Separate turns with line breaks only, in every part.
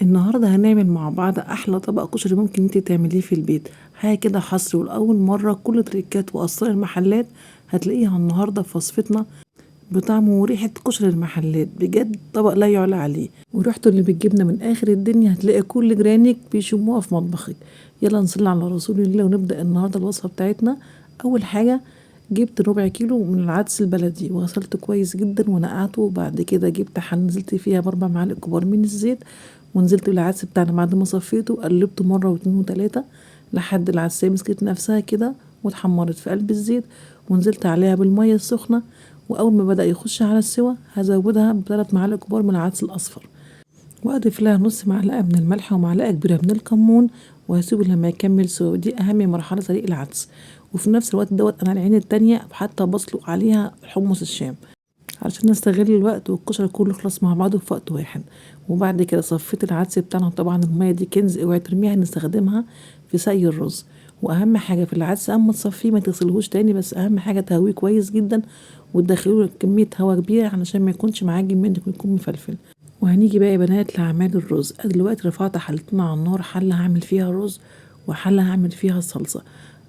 النهارده هنعمل مع بعض احلى طبق كشري ممكن انت تعمليه في البيت. حاجه كده حصري ولاول مره، كل تريكات واسرار المحلات هتلاقيها النهارده في وصفتنا، بطعم وريحه كشري المحلات. بجد طبق لا يعلى عليه، وريحته اللي بتجيبنا من اخر الدنيا، هتلاقي كل جيرانك بيشموها في مطبخك. يلا نصلي على رسول الله ونبدا النهارده الوصفه بتاعتنا. اول حاجه جبت ربع كيلو من العدس البلدي وغسلته كويس جدا ونقعته، وبعد كده جبت حله نزلت فيها ب4 معالق كبار من الزيت، ونزلت بالعدس بتاعنا بعد ما صفيته، قلبته مرة واتنين وتلاتة لحد العدسية مسكت نفسها كده واتحمرت في قلب الزيت، ونزلت عليها بالمية السخنة. وأول ما بدأ يخش على السوا هزودها ب3 معالق كبار من العدس الأصفر، وأضيف لها نص معلقة من الملح ومعلقة كبيرة من الكمون، وهسيبه لما يكمل سوا. دي أهم مرحلة سليق العدس. وفي نفس الوقت أنا العين التانية حتى بسلق عليها حمص الشام علشان نستغل الوقت والكشري كله يخلص مع بعضه في وقت واحد. وبعد كده صفيت العدس بتاعنا، طبعا المية دي كنز، اوعي ترميها، نستخدمها في سقي الرز. واهم حاجه في العدس اما تصفيه ما تغسلهوش تاني، بس اهم حاجه تهويه كويس جدا وتدخلوله كميه هواء كبيره علشان ما يكونش معجن منك ويكون مفلفل. وهنيجي بقى يا بنات لعمال الرز. دلوقتي رفعت حلتنا على النار، حله هعمل فيها رز وحله هعمل فيها الصلصه.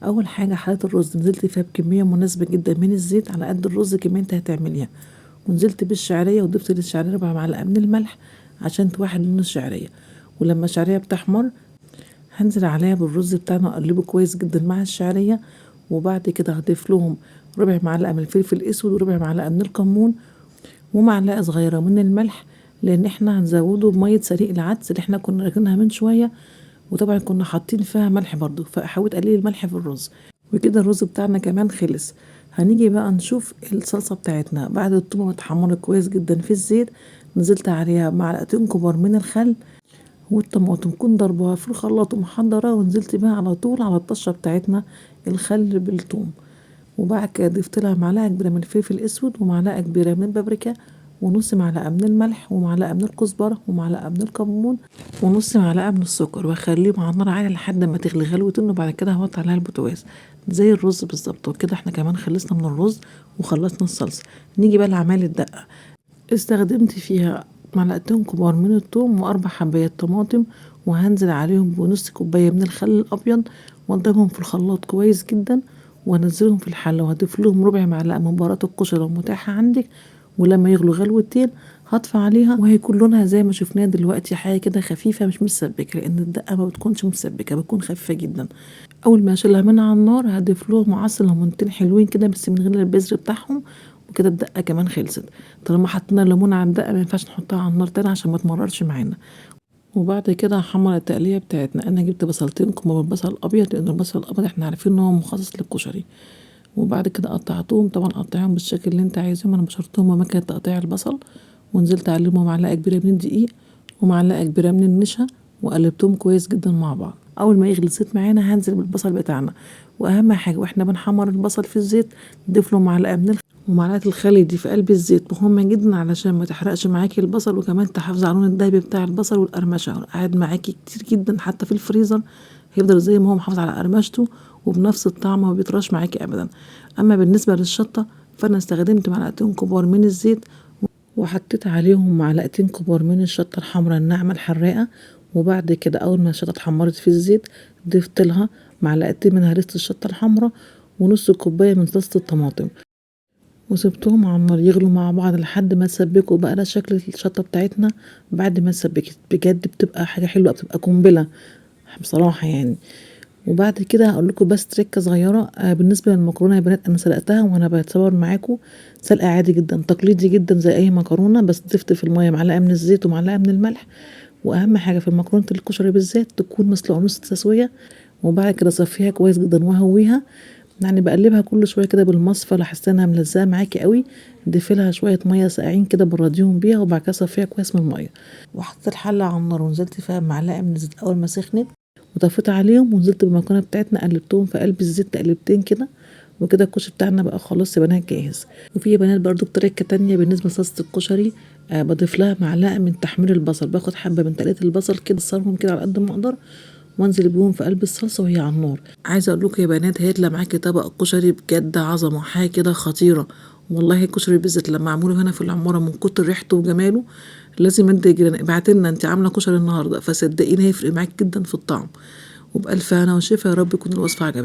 اول حاجه حله الرز نزلت فيها بكميه مناسبه جدا من الزيت على قد الرز كميه انت هتعمليها، ونزلت بالشعريه وضفت للشعريه 4 معلقة من الملح عشان توحد لون الشعريه. ولما الشعريه بتحمر هنزل عليها بالرز بتاعنا واقلبه كويس جدا مع الشعريه. وبعد كده هضيف لهم 1/4 معلقة من الفلفل الاسود و1/4 معلقة من الكمون ومعلقه صغيره من الملح، لان احنا هنزوده بميه سليق العدس اللي احنا كنا راكنها من شويه، وطبعا كنا حاطين فيها ملح برضو، فحاولت اقلل الملح في الرز. وكده الرز بتاعنا كمان خلص. هنيجي بقى نشوف الصلصه بتاعتنا. بعد الثومه ما اتحمرت كويس جدا في الزيت، نزلت عليها معلقتين كبار من الخل والطماطم، كنت ضربها في الخلاط ومحضرة، ونزلت بقى على طول على الطشة بتاعتنا الخل بالثوم. وبعد كده ضفت لها معلقة كبيرة من الفلفل الأسود ومعلقة كبيرة من البابريكا ونص معلقة من الملح ومعلقة من الكزبرة ومعلقة من الكمون ونص معلقة من السكر، واخليهم على النار عالية لحد ما تغلي غلوتين، وبعد كده هحط عليها البوتاجاز زي الرز بالظبط. وكده احنا كمان خلصنا من الرز وخلصنا الصلصة. نيجي بقى لعمال الدقة. استخدمت فيها معلقتين كبار من الثوم واربع حبايات طماطم، وهنزل عليهم بنص كوبايه من الخل الابيض واضربهم في الخلاط كويس جدا، وانزلهم في الحله وهضيف لهم 1/4 معلقة من بهارات الكشري لو متاحه عندك. ولما يغلوا غلوتين هطفي عليها، وهيكون لونها زي ما شفناها دلوقتي، حاجه كده خفيفه مش مسبكه، لان الدقه ما بتكونش مسبكه، بتكون خفيفه جدا. اول ما اشيلها من على النار هضيف لهم عصير ليمونتين حلوين كده بس من غير البذر بتاعهم، وكده الدقه كمان خلصت. طالما حطينا الليمون على الدقه ما ينفعش نحطها على النار تاني عشان ما تمررش معانا. وبعد كده هحمر التقليه بتاعتنا. انا جبت بصلتين كبار بالبصل الابيض، لان البصل الابيض احنا عارفين ان هو مخصص للكشري. وبعد كده قطعتهم، طبعا قطعهم بالشكل اللي انت عايزه، انا بشرتهم بمكنه تقطيع البصل. ونزلت عليهم معلقه كبيره من الدقيق ومعلقه كبيره من النشا، وقلبتهم كويس جدا مع بعض. اول ما يغلي الزيت معانا هنزل بالبصل بتاعنا. واهم حاجه واحنا بنحمر البصل في الزيت نضيف له معلقه من ومعلقه الخل دي في قلب الزيت مهمه جدا علشان ما تحرقش معاكي البصل، وكمان تحافظ على اللون الذهبي بتاع البصل والقرمشه. قاعد معاكي كتير جدا حتى في الفريزر هيفضل زي ما هو محافظ على قرمشته وبنفس الطعم، ما بيطرش معاكي ابدا. اما بالنسبه للشطه فانا استخدمت معلقتين كبار من الزيت وحطيت عليهم معلقتين كبار من الشطه الحمراء الناعمه الحراقه. وبعد كده اول ما الشطه اتحمرت في الزيت ضفت لها معلقتين من هريسه الشطه الحمراء ونص كوبايه من صلصه الطماطم، وسبتهم على النار يغلوا مع بعض لحد ما تسبكوا. بقى ده شكل الشطه بتاعتنا بعد ما اتسبكت، بجد بتبقى حاجه حلوه، بتبقى قنبله بصراحه يعني. وبعد كده هقول لكم بس تركه صغيره بالنسبه للمكرونه يا بنات. انا سلقتها وانا بتصور معاكم سلقه عادي جدا تقليدي جدا زي اي مكرونه، بس ضفت في الميه معلقه من الزيت ومعلقه من الملح. واهم حاجه في المكرونه الكشري بالذات تكون مسلوقه نص تسويه. وبعد كده اصفيها كويس جدا وهويها، يعني بقلبها كل شويه كده بالمصفى لو حسيت انها ملزقه معاكي قوي، ضيفي لها شويه ميه ساقعين كده برديهم بيها، وبعد كده صفيها كويس من الميه. وحطيت الحله على النار ونزلت فيها معلقه من الزيت اول ما سخنت، وطفيت عليهم ونزلت بالمكرونه بتاعتنا قلبتهم في قلب الزيت تقلبتين كده. وكده الكشري بتاعنا بقى خلاص يا بنات جاهز. وفي يا بنات برضو تركه تانية بالنسبه لصلصه الكشري، بضيف لها معلقه من تحمير البصل. باخد حبه من تقليه البصل كده اكسرهم كده على قد ما اقدر وانزل بيهم في قلب الصلصه وهي على النار. عايزه اقول لكم يا بنات هيطلع معاكي طبق كشري بجد عظمه، حاجه كده خطيره. والله الكشري بالذات لما اعمله هنا في العماره من كتر ريحته وجماله لازم انت جيران ابعتلنا انت عامله كشري النهارده، فصدقيني هيفرق معاك جدا في الطعم. وبألف هنا وشفا، يا رب يكون الوصفه عجبتك.